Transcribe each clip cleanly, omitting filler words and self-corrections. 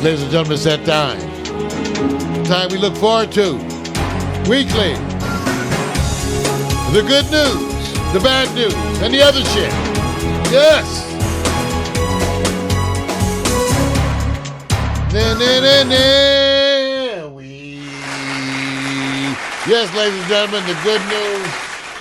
Ladies and gentlemen, it's that time. Time we look forward to. Weekly. The good news, the bad news, and the other shit. Yes. Yes, ladies and gentlemen, the good news,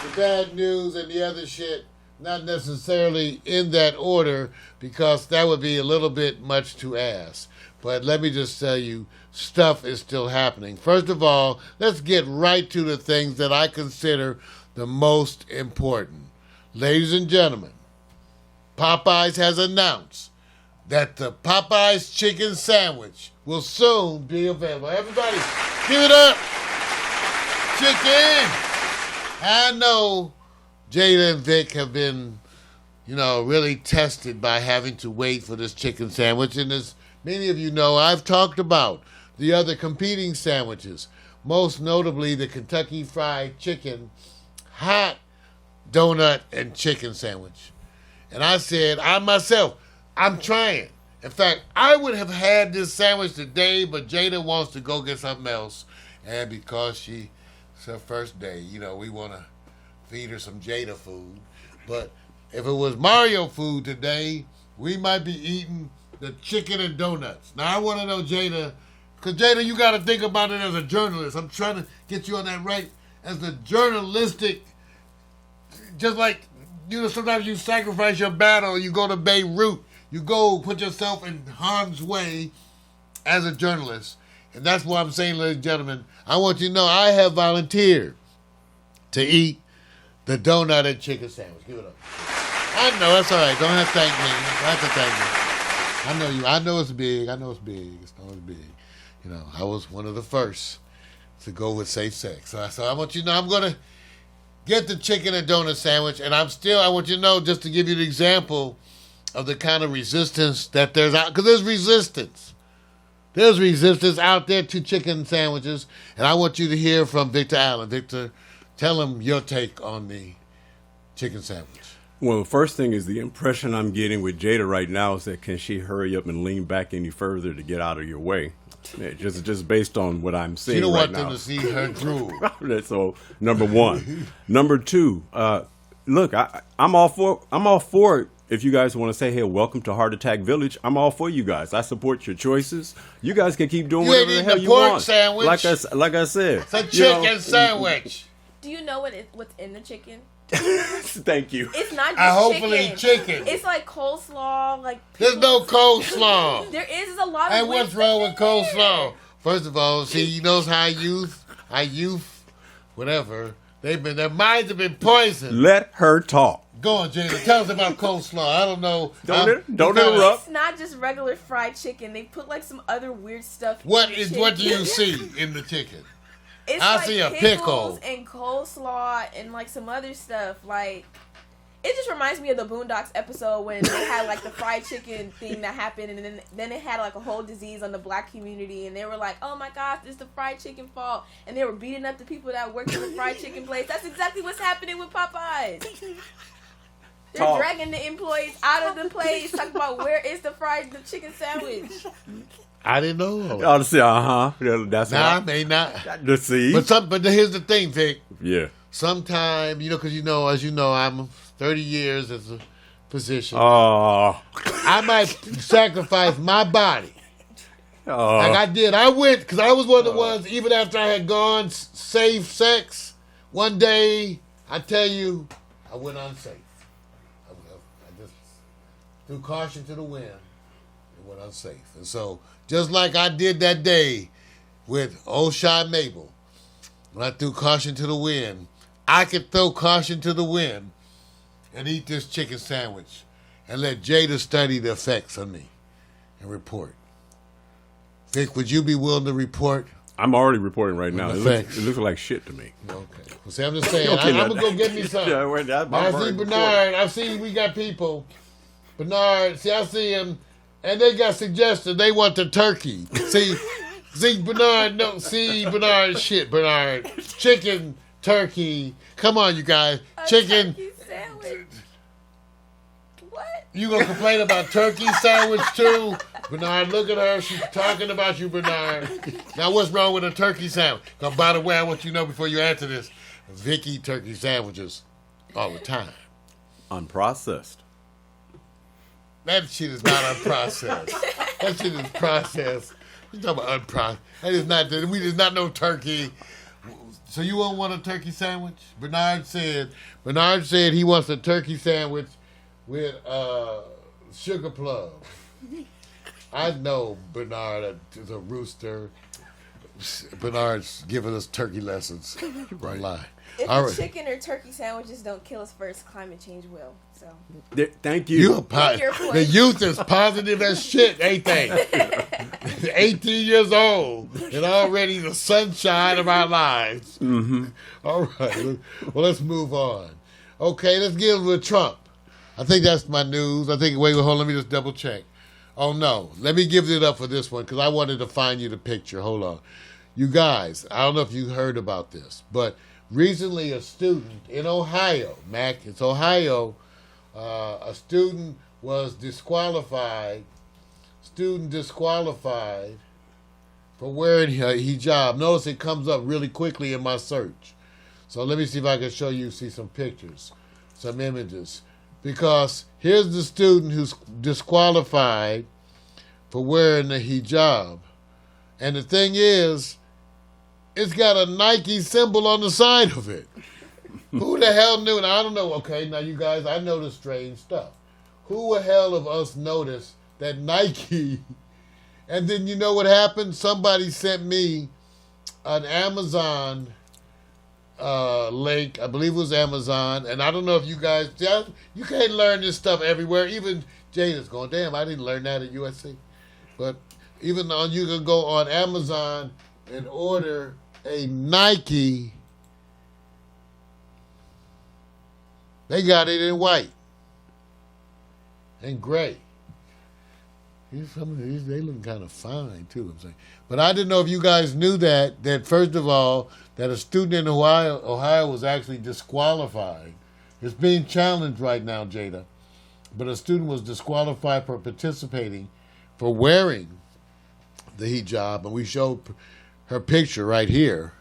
the bad news, and the other shit. Not necessarily in that order, because that would be a little bit much to ask. But let me just tell you, stuff is still happening. First of all, let's get right to the things that I consider the most important. Ladies and gentlemen, Popeyes has announced that the Popeyes chicken sandwich will soon be available. Everybody, give it up. Chicken. I know Jada and Vic have been, really tested by having to wait for this chicken sandwich. And as many of you know, I've talked about the other competing sandwiches, most notably the Kentucky Fried Chicken hot donut and chicken sandwich. And I said, I'm trying. In fact, I would have had this sandwich today, but Jada wants to go get something else. And because it's her first day, we want to feed her some Jada food. But if it was Mario food today, we might be eating the chicken and donuts. Now, I want to know, Jada, because Jada, you got to think about it as a journalist. I'm trying to get you on that right as the journalistic, just like, sometimes you sacrifice your battle, you go to Beirut, you go put yourself in harm's way as a journalist. And that's what I'm saying, ladies and gentlemen. I want you to know I have volunteered to eat the donut and chicken sandwich. Give it up. I know, that's all right. Don't have to thank me. Don't have to thank me. I know you. I know it's big. It's always big. I was one of the first to go with safe sex. So I want you to know I'm going to get the chicken and donut sandwich, and I want you to know, just to give you an example of the kind of resistance that there's out, because there's resistance. There's resistance out there to chicken sandwiches, and I want you to hear from Victor Allen. Victor, tell him your take on the chicken sandwich. Well, the first thing is the impression I'm getting with Jada right now is that can she hurry up and lean back any further to get out of your way? Yeah, just based on what I'm seeing right now. You don't want them to see her drool. So, number one. Number two, look, I'm all for it. If you guys want to say, hey, welcome to Heart Attack Village, I'm all for you guys. I support your choices. You guys can keep doing whatever the hell you want. Sandwich. Like I said. It's a chicken sandwich. Do you know what's in the chicken? Thank you. It's not just chicken. It's like coleslaw. There's no coleslaw. There is a lot of. And what's wrong with coleslaw? First of all, see, you know how youth, whatever, their minds have been poisoned. Let her talk. Go on, Jada. Tell us about coleslaw. I don't know. Don't interrupt. It's not just regular fried chicken. They put some other weird stuff. What do you see in the chicken? I see a pickle and coleslaw and some other stuff. It just reminds me of the Boondocks episode when they had the fried chicken thing that happened, and then it had a whole disease on the black community, and they were like, "Oh my gosh, it's the fried chicken fault," and they were beating up the people that worked in the fried chicken place. That's exactly what's happening with Popeyes. They're dragging the employees out of the place, talking about where is the chicken sandwich. I didn't know. Honestly, that's I may not. Let's see. But here's the thing, Vic. Yeah. Sometime, because as you know, I'm 30 years as a physician. I might sacrifice my body. Like I did. I went, because I was one of the ones, even after I had gone safe sex, one day, I tell you, I went unsafe. I just threw caution to the wind and went unsafe. And so, just like I did that day with old Shy Mabel, when I threw caution to the wind, I could throw caution to the wind and eat this chicken sandwich and let Jada study the effects on me and report. Vic, would you be willing to report? I'm already reporting right now. It looks like shit to me. Okay. Well, see, I'm just saying, I'm going to go get me some. I see Bernard. I see we got people. Bernard, see, I see him. And they got suggested they want the turkey. See, Bernard, no, see, Bernard, shit, Bernard. Chicken, turkey. Come on, you guys. Chicken. Turkey sandwich. What? You gonna complain about turkey sandwich too? Bernard, look at her. She's talking about you, Bernard. Now, what's wrong with a turkey sandwich? Now, by the way, I want you to know before you answer this, Vic eat turkey sandwiches all the time. Unprocessed. That shit is not unprocessed. That shit is processed. You talking about unprocessed? That is not. We did not know turkey. So you won't want a turkey sandwich? Bernard said he wants a turkey sandwich with sugar plum. I know Bernard is a rooster. Bernard's giving us turkey lessons. Right. Lie. If the chicken or turkey sandwiches don't kill us first, climate change will. So. Thank you. The youth is positive as shit, ain't they? 18 years old and already the sunshine of our lives. Mm-hmm. All right. Well, let's move on. Okay, let's get with Trump. I think that's my news. Wait, hold on, let me just double check. Oh, no. Let me give it up for this one because I wanted to find you the picture. Hold on. You guys, I don't know if you heard about this, but recently a student in Ohio, Mac, it's Ohio, a student was disqualified for wearing a hijab. Notice it comes up really quickly in my search. So let me see if I can show you, see some pictures, some images. Because here's the student who's disqualified for wearing the hijab. And the thing is, it's got a Nike symbol on the side of it. Who the hell knew? Now, I don't know. Okay, now you guys, I know the strange stuff. Who the hell of us noticed that Nike? And then you know what happened? Somebody sent me an Amazon link. I believe it was Amazon. And I don't know if you guys, you can't learn this stuff everywhere. Even Jada's going, damn, I didn't learn that at USC. But even on, you can go on Amazon and order a Nike. They got it in white and gray. Some of these, they look kind of fine too. I'm saying, but I didn't know if you guys knew that first of all, that a student in Ohio was actually disqualified. It's being challenged right now, Jada, but a student was disqualified for participating, for wearing the hijab, and we showed her picture right here,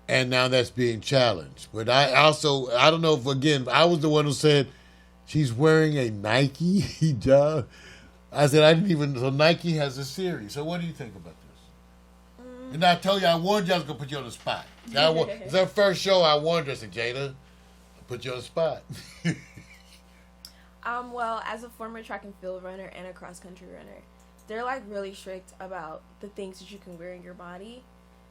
and now that's being challenged. But I don't know if, again, I was the one who said she's wearing a Nike hijab. I said, I didn't even, so Nike has a series. So what do you think about this? And I told you, I warned you I was going to put you on the spot. It's our first show, I warned her, I said, Jada, I'll put you on the spot. Well, as a former track and field runner and a cross-country runner, they're, like, really strict about the things that you can wear in your body.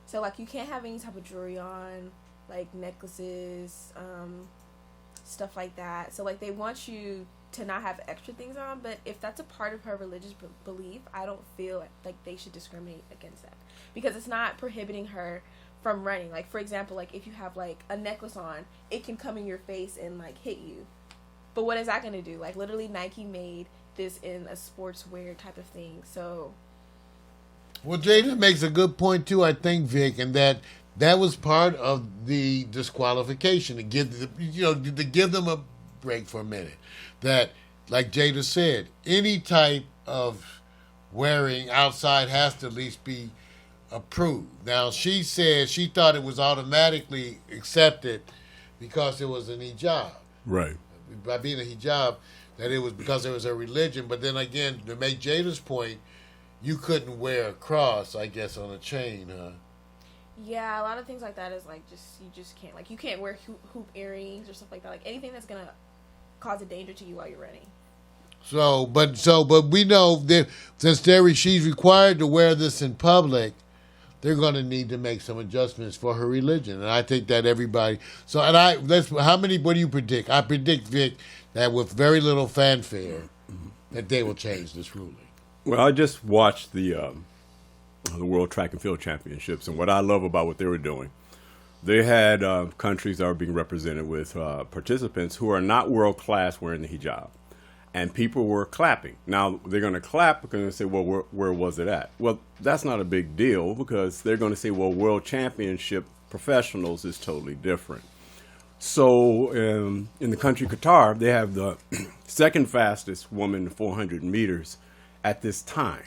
So, like, you can't have any type of jewelry on, like, necklaces, stuff like that. So, like, they want you to not have extra things on, but if that's a part of her religious belief, I don't feel like they should discriminate against that. Because it's not prohibiting her from running. Like, for example, like, if you have, like, a necklace on, it can come in your face and, like, hit you. But what is that going to do? Like, literally, Nike made this in a sportswear type of thing, so. Well, Jada makes a good point, too, I think, Vic, and that was part of the disqualification, to give them a break for a minute. That, like Jada said, any type of wearing outside has to at least be approved. Now, she said she thought it was automatically accepted because it was an hijab. Right. By being a hijab, that it was because it was a religion. But then again, to make Jada's point, you couldn't wear a cross, I guess, on a chain, huh? Yeah, a lot of things like that is like you just can't, like, you can't wear hoop earrings or stuff like that. Like, anything that's gonna cause a danger to you while you're running. But we know that since she's required to wear this in public, they're going to need to make some adjustments for her religion, and I think that everybody. So, how many? What do you predict? I predict, Vic, that with very little fanfare, that they will change this ruling. Well, I just watched the World Track and Field Championships, and what I love about what they were doing, they had countries that are being represented with participants who are not world class wearing the hijab. And people were clapping. Now, they're going to clap because they say, well, where was it at? Well, that's not a big deal because they're going to say, well, World Championship professionals is totally different. So in the country Qatar, they have the second fastest woman in 400 meters. at this time.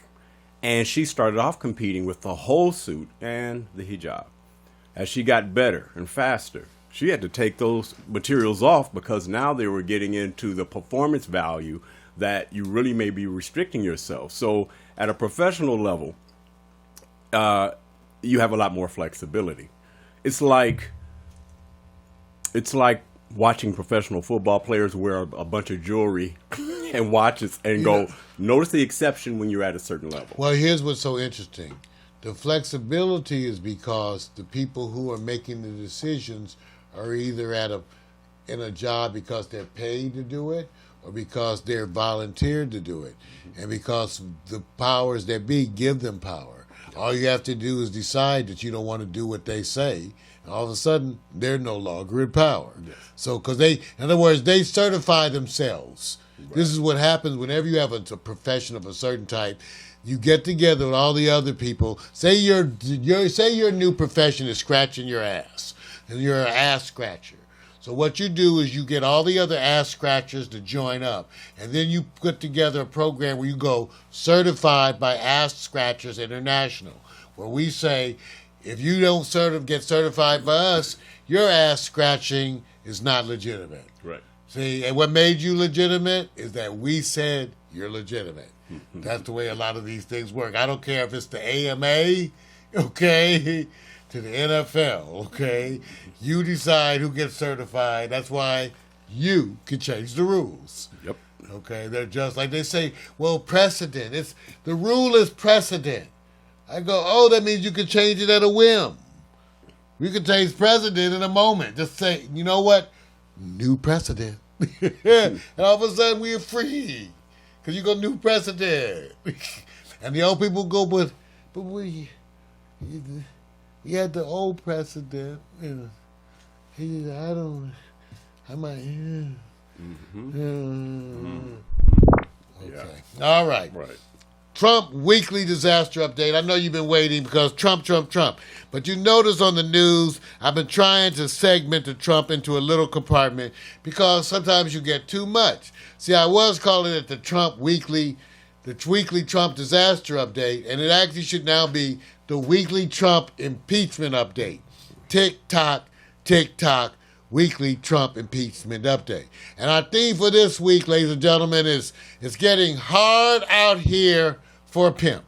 And she started off competing with the whole suit and the hijab. As she got better and faster, she had to take those materials off because now they were getting into the performance value that you really may be restricting yourself. So at a professional level, you have a lot more flexibility. It's like watching professional football players wear a bunch of jewelry and watches and go, notice the exception when you're at a certain level. Well, here's what's so interesting. The flexibility is because the people who are making the decisions are either in a job because they're paid to do it or because they're volunteered to do it. And because the powers that be give them power. All you have to do is decide that you don't want to do what they say. And all of a sudden, they're no longer in power. Yes. So, because in other words, they certify themselves. Right. This is what happens whenever you have a profession of a certain type. You get together with all the other people. Say your new profession is scratching your ass, and you're an ass scratcher. So what you do is you get all the other ass scratchers to join up, and then you put together a program where you go certified by Ass Scratchers International, where we say, if you don't get certified by us, your ass scratching is not legitimate. Right. See, and what made you legitimate is that we said you're legitimate. That's the way a lot of these things work. I don't care if it's the AMA, okay, to the NFL, okay. You decide who gets certified. That's why you can change the rules. Yep. Okay, they're just like they say, well, precedent. The rule is precedent. I go, oh, that means you can change it at a whim. We can change precedent in a moment. Just say, you know what? New precedent. And all of a sudden we're free. Because you go new precedent. And the old people go, but we had the old precedent. You know, I might. Okay. Yeah. All right. Right. Trump weekly disaster update. I know you've been waiting because Trump. But you notice on the news, I've been trying to segment the Trump into a little compartment because sometimes you get too much. See, I was calling it the weekly Trump disaster update, and it actually should now be the weekly Trump impeachment update. Tick tock, weekly Trump impeachment update. And our theme for this week, ladies and gentlemen, is it's getting hard out here for a pimp.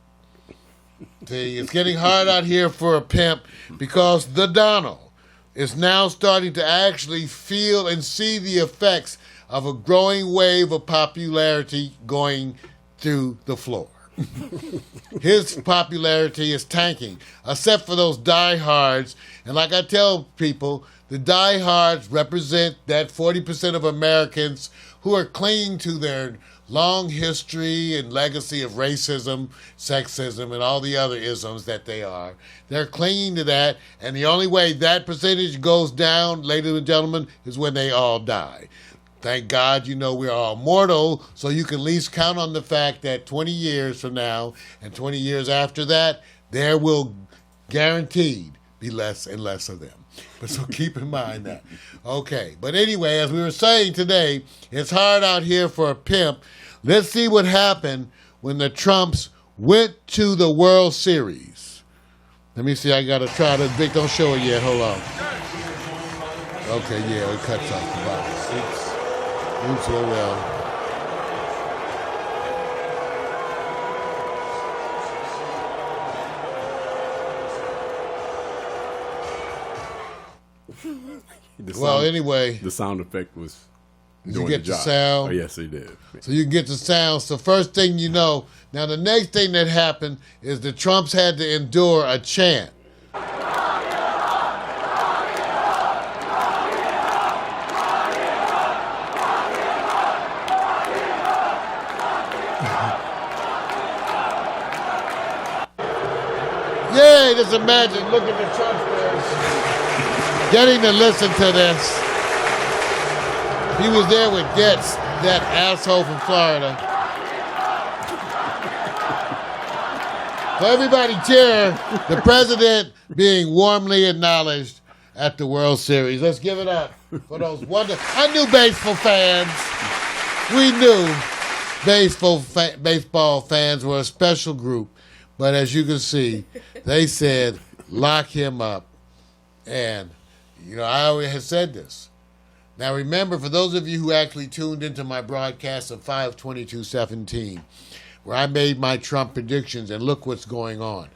See, it's getting hard out here for a pimp because the Donald is now starting to actually feel and see the effects of a growing wave of popularity going through the floor. His popularity is tanking, except for those diehards. And like I tell people, the diehards represent that 40% of Americans who are clinging to their long history and legacy of racism, sexism, and all the other isms that they are. They're clinging to that, and the only way that percentage goes down, ladies and gentlemen, is when they all die. Thank God, we're all mortal, so you can at least count on the fact that 20 years from now and 20 years after that, there will guaranteed be less and less of them. But so keep in mind that. Okay, but anyway, as we were saying today, it's hard out here for a pimp. Let's see what happened when the Trumps went to the World Series. Let me see, I got to try this. Vic, don't show it yet. Hold on. Okay, yeah, it cuts off the bottom. Oops, oh well. Anyway. The sound effect was Did you get the sound? Oh, yes, he did. So you get the sound. So first thing you know, now the next thing that happened is the Trumps had to endure a chant. Yay, just imagine, look at the Trumpsters getting to listen to this. He was there with Getz, that asshole from Florida. So everybody cheer the president being warmly acknowledged at the World Series. Let's give it up for those wonderful. I knew baseball fans. We knew baseball fans were a special group, but as you can see, they said, lock him up. And, I already had said this. Now remember, for those of you who actually tuned into my broadcast of 5/22/17, where I made my Trump predictions, and look what's going on.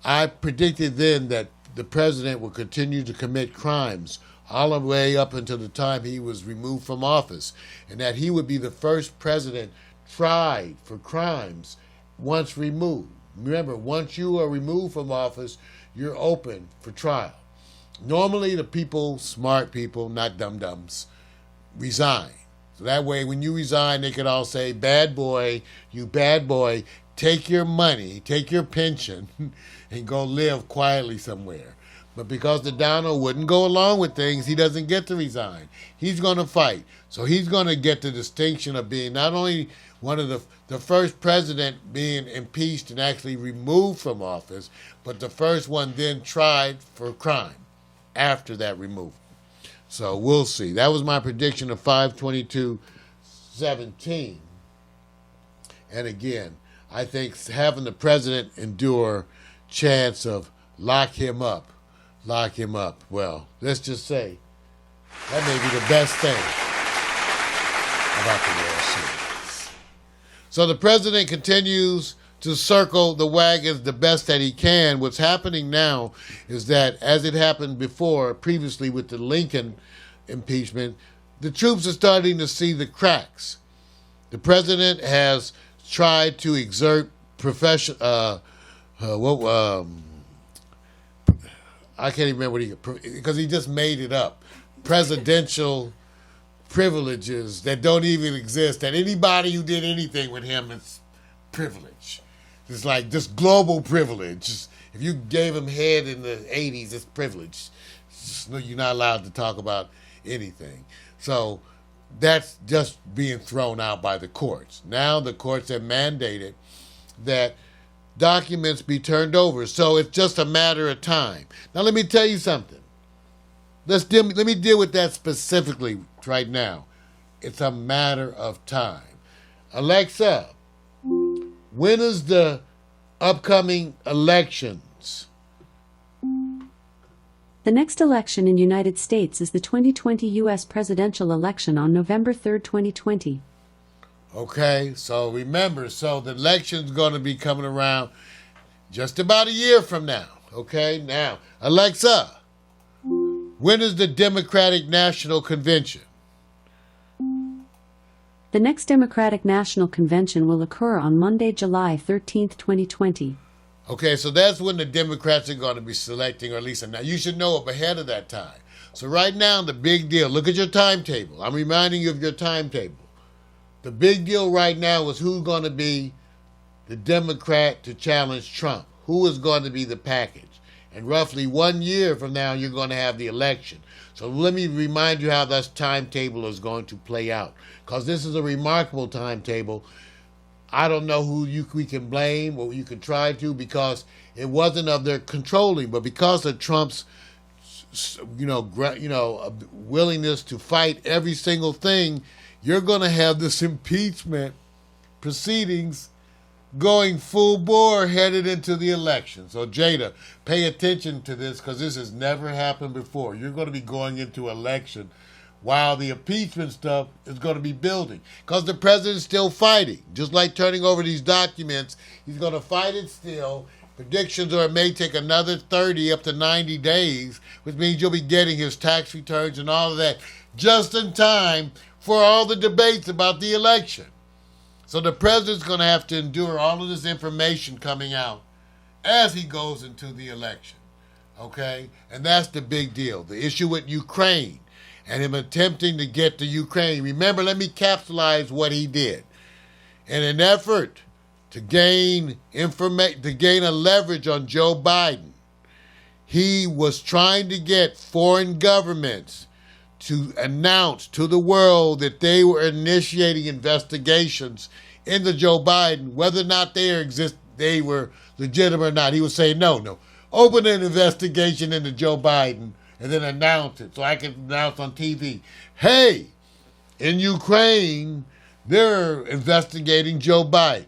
I predicted then that the president would continue to commit crimes all the way up until the time he was removed from office, and that he would be the first president tried for crimes once removed. Remember, once you are removed from office, you're open for trial. Normally, the people, smart people, not dum-dums, resign. So that way, when you resign, they could all say, bad boy, you bad boy, take your money, take your pension, and go live quietly somewhere. But because the Donald wouldn't go along with things, he doesn't get to resign. He's going to fight. So he's going to get the distinction of being not only one of the first president being impeached and actually removed from office, but the first one then tried for crime after that removal. So we'll see. That was my prediction of 5/22/17. And again, I think having the president endure chance of lock him up. Well, let's just say that may be the best thing about the World Series. So the president continues to circle the wagons the best that he can. What's happening now is that, as it happened previously with the Lincoln impeachment, the troops are starting to see the cracks. The president has tried to exert I can't even remember because he just made it up. Presidential privileges that don't even exist. That anybody who did anything with him is privilege. It's like just global privilege. If you gave him head in the 80s, it's privilege. You're not allowed to talk about anything. So that's just being thrown out by the courts. Now the courts have mandated that documents be turned over. So it's just a matter of time. Now let me tell you something. Let me deal with that specifically right now. It's a matter of time. Alexa, when is the upcoming elections? The next election in United States is the 2020 U.S. presidential election on November 3rd, 2020. Okay, so remember, the election's going to be coming around just about a year from now. Okay, now, Alexa, when is the Democratic National Convention? The next Democratic National Convention will occur on Monday, July 13th, 2020. Okay, so that's when the Democrats are going to be selecting, or at least now you should know up ahead of that time. So right now, the big deal, look at your timetable. I'm reminding you of your timetable. The big deal right now is who's going to be the Democrat to challenge Trump. Who is going to be the package? And roughly 1 year from now, you're going to have the election. So let me remind you how this timetable is going to play out. Because this is a remarkable timetable. I don't know who we can blame or you can try to, because it wasn't of their controlling, but because of Trump's willingness to fight every single thing, you're going to have this impeachment proceedings going full bore headed into the election. So Jada, pay attention to this, because this has never happened before. You're going to be going into election while the impeachment stuff is going to be building, because the president's still fighting. Just like turning over these documents, he's going to fight it still. Predictions are it may take another 30 up to 90 days, which means you'll be getting his tax returns and all of that just in time for all the debates about the election. So the president's going to have to endure all of this information coming out as he goes into the election. Okay? And that's the big deal. The issue with Ukraine and him attempting to get to Ukraine. Remember, let me capsulize what he did. In an effort to gain a leverage on Joe Biden, he was trying to get foreign governments to announce to the world that they were initiating investigations into Joe Biden, whether or not they were legitimate or not. He would say, no, open an investigation into Joe Biden and then announce it so I can announce on TV, hey, in Ukraine, they're investigating Joe Biden.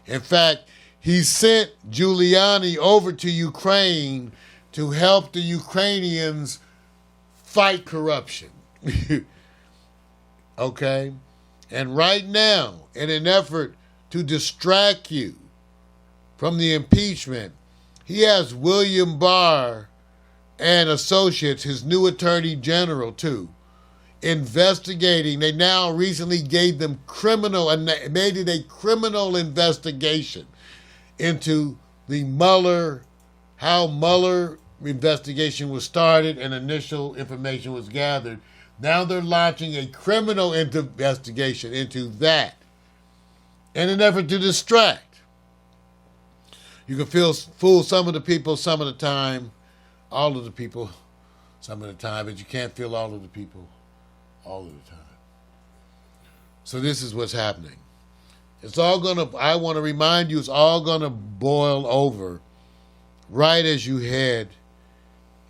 In fact, he sent Giuliani over to Ukraine to help the Ukrainians fight corruption. Okay? And right now, in an effort to distract you from the impeachment, he has William Barr and associates, his new attorney general too, investigating. They now recently gave them made it a criminal investigation into the how Mueller investigation was started and initial information was gathered. Now they're launching a criminal investigation into that in an effort to distract. You can fool some of the people some of the time, all of the people some of the time, but you can't fool all of the people all of the time. So this is what's happening. I want to remind you, it's all going to boil over right as you head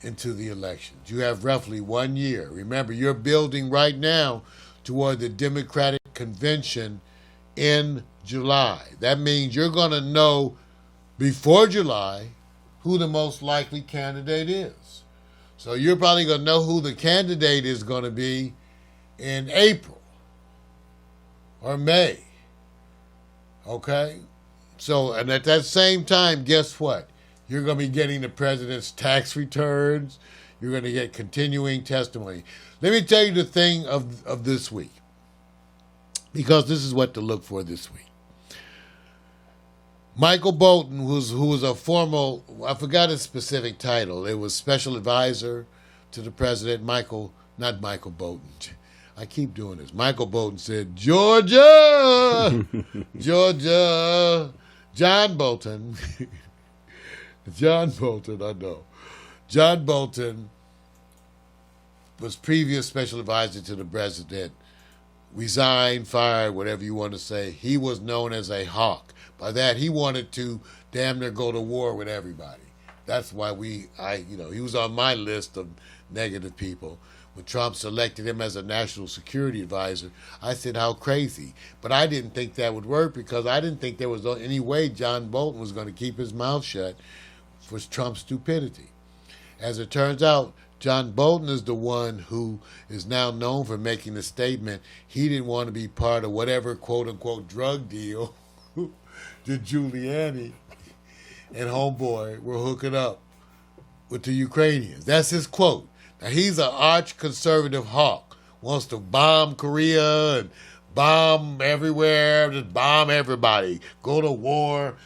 into the elections. You have roughly 1 year. Remember, you're building right now toward the Democratic convention in July. That means you're going to know before July who the most likely candidate is. So you're probably going to know who the candidate is going to be in April or May. Okay? So, and at that same time, guess what? You're going to be getting the president's tax returns. You're going to get continuing testimony. Let me tell you the thing of this week, because this is what to look for this week. Michael Bolton, who was a formal, I forgot his specific title. It was special advisor to the president. Not Michael Bolton. I keep doing this. Michael Bolton said, Georgia, Georgia, John Bolton. John Bolton, I know. John Bolton was previous special advisor to the president, resigned, fired, whatever you want to say. He was known as a hawk. By that, he wanted to damn near go to war with everybody. That's why he was on my list of negative people. When Trump selected him as a national security advisor, I said, how crazy. But I didn't think that would work because I didn't think there was any way John Bolton was going to keep his mouth shut for Trump's stupidity. As it turns out, John Bolton is the one who is now known for making the statement he didn't want to be part of whatever quote-unquote drug deal that Giuliani and homeboy were hooking up with the Ukrainians. That's his quote. Now, he's an arch-conservative hawk, wants to bomb Korea and bomb everywhere, just bomb everybody, go to war.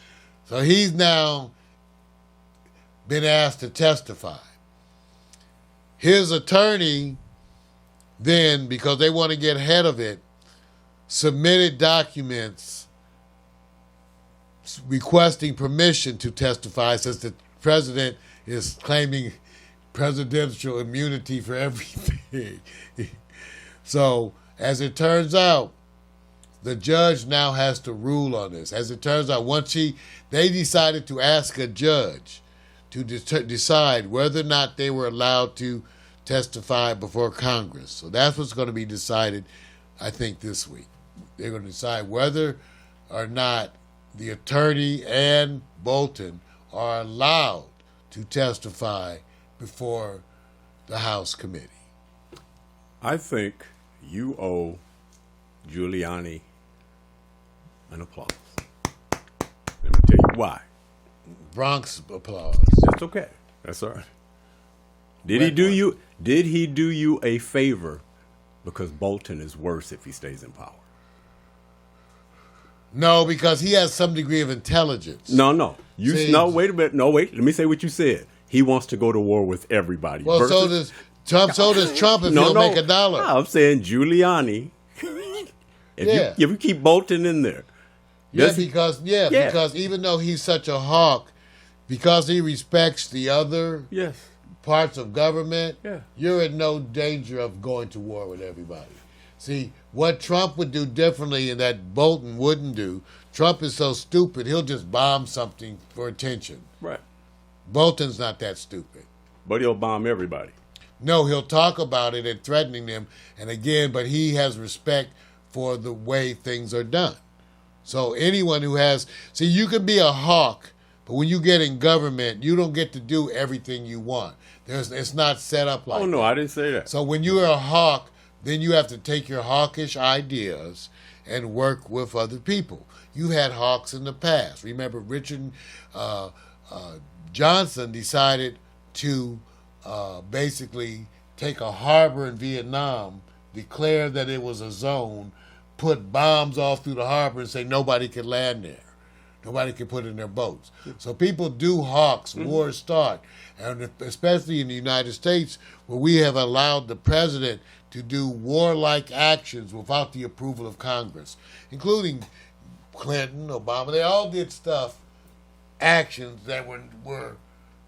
So he's now been asked to testify. His attorney then, because they want to get ahead of it, submitted documents requesting permission to testify since the president is claiming presidential immunity for everything. So, as it turns out, the judge now has to rule on this. As it turns out, they decided to ask a judge to decide whether or not they were allowed to testify before Congress. So that's what's going to be decided, I think, this week. They're going to decide whether or not the attorney and Bolton are allowed to testify before the House committee. I think you owe Giuliani an applause. Let me tell you why. Bronx applause. That's okay. That's all right. Did he do you a favor because Bolton is worse if he stays in power? No, because he has some degree of intelligence. No. Wait a minute. No, wait. Let me say what you said. He wants to go to war with everybody. Well, so does Trump if he'll make $1. No, I'm saying Giuliani. If you keep Bolton in there. Because even though he's such a hawk, because he respects the other parts of government, you're in no danger of going to war with everybody. See, what Trump would do differently and that Bolton wouldn't do, Trump is so stupid, he'll just bomb something for attention. Right. Bolton's not that stupid. But he'll bomb everybody. No, he'll talk about it and threatening them. And again, but he has respect for the way things are done. So anyone who has, see, you can be a hawk, but when you get in government, you don't get to do everything you want. It's not set up like that. Oh, no, I didn't say that. So when you're a hawk, then you have to take your hawkish ideas and work with other people. You had hawks in the past. Remember, Richard Johnson decided to basically take a harbor in Vietnam, declare that it was a zone, put bombs off through the harbor and say nobody could land there. Nobody could put in their boats. So people do hawks, wars start. And especially in the United States, where we have allowed the president to do warlike actions without the approval of Congress, including Clinton, Obama. They all did stuff, actions that were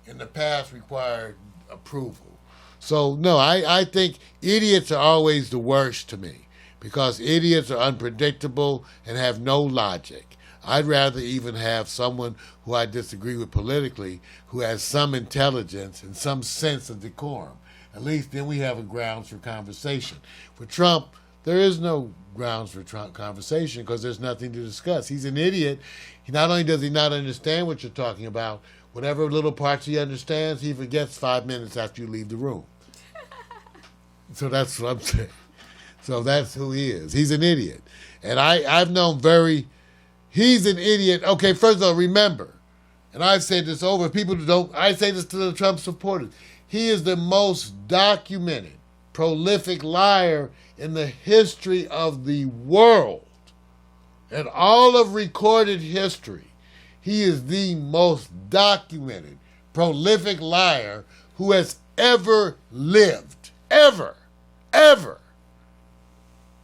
in the past required approval. So, no, I think idiots are always the worst to me because idiots are unpredictable and have no logic. I'd rather even have someone who I disagree with politically who has some intelligence and some sense of decorum. At least then we have a grounds for conversation. For Trump, there is no grounds for conversation because there's nothing to discuss. He's an idiot. Not only does he not understand what you're talking about, whatever little parts he understands, he forgets 5 minutes after you leave the room. So that's what I'm saying. So that's who he is. He's an idiot. And I've known he's an idiot. Okay, first of all, remember, and I've said this over, people who don't, I say this to the Trump supporters, he is the most documented, prolific liar in the history of the world. In all of recorded history, he is the most documented, prolific liar who has ever lived. Ever.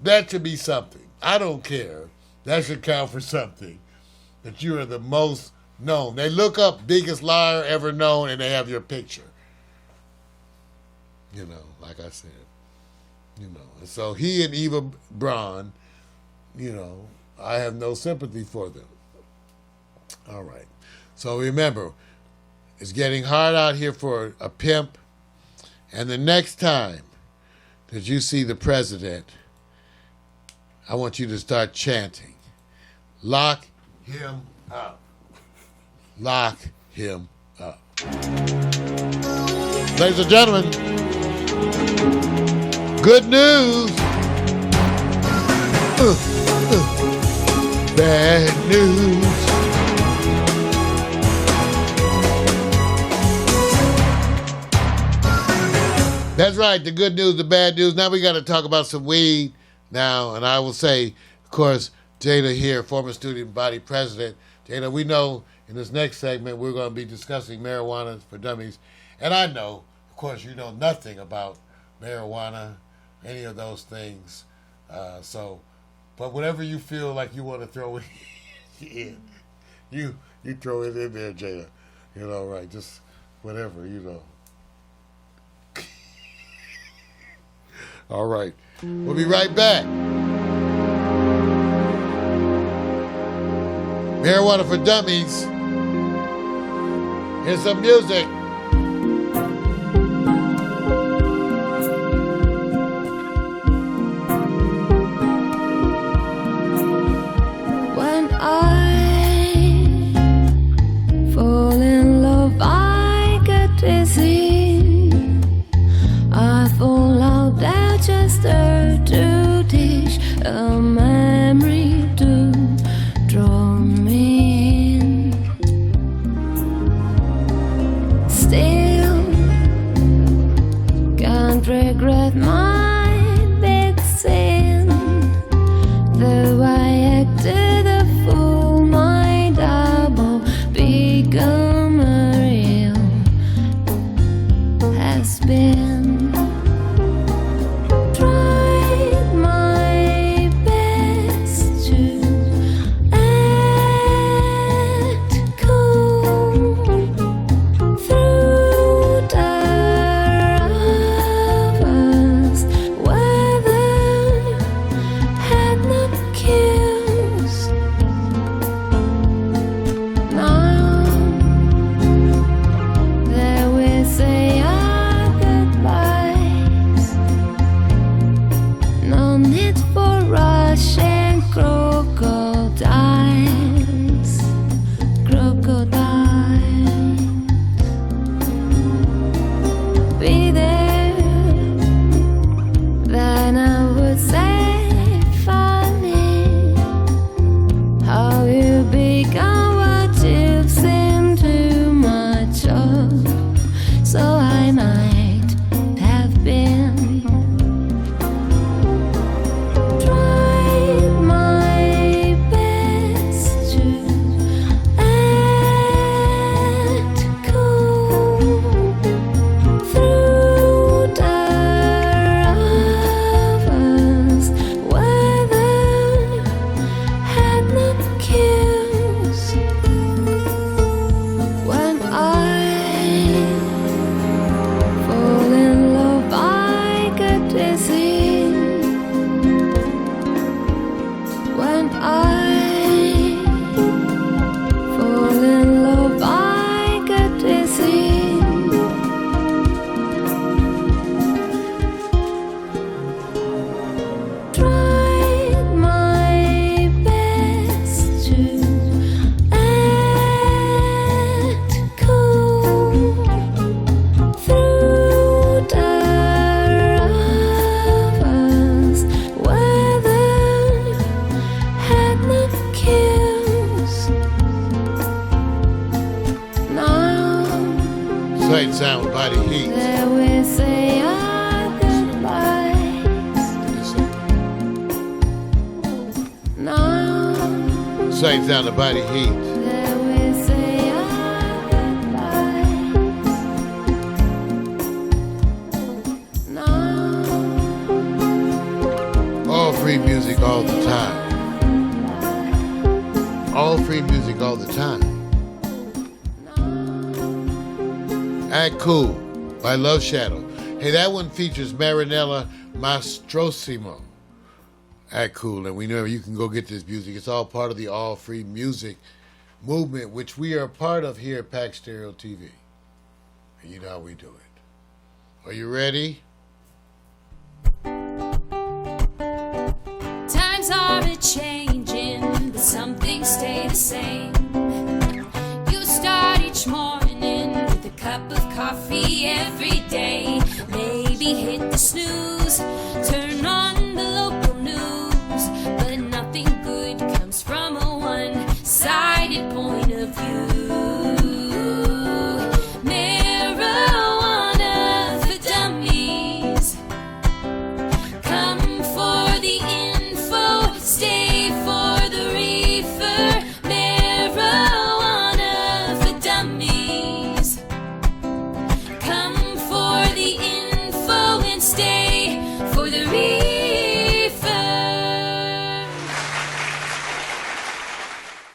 That should be something. I don't care. That should count for something. That you are the most known. They look up biggest liar ever known and they have your picture. You know, like I said. You know, and so he and Eva Braun, you know, I have no sympathy for them. All right. So remember, it's getting hard out here for a pimp. And the next time that you see the president, I want you to start chanting, lock him up. Lock him up. Ladies and gentlemen, good news. Bad news. That's right, the good news, the bad news. Now we got to talk about some weed now, and I will say, of course, Jada here, former student body president. Jada, we know in this next segment we're going to be discussing marijuana for dummies. And I know, of course, you know nothing about marijuana, any of those things. But whatever you feel like you want to throw in, you throw it in there, Jada. You know, right, just whatever, you know. All right. We'll be right back. Marijuana for Dummies. Here's some music. When I fall in love, I get dizzy. I fall out there just to dish a memory to draw me in. right sound with Body Heat. There we say our goodbyes. Now, This right sound of Body Heat. there we say our goodbyes. Now, All free music all the time. All free music all the time. Act Cool by Love Shadow. Hey, that one features Marinella Mastrosimo. Act Cool, and we know you can go get this music. It's all part of the all free music movement, which we are a part of here at Pax Stereo TV. And you know how we do it. Are you ready? times are a-changing, but some things stay the same. You start each morning with a cup of coffee every day. Maybe hit the snooze, turn on the local news, but nothing good comes from a one-sided point of view. Marijuana for dummies. Come for the info, stay for the reefer. Marijuana for dummies. Come for the info and stay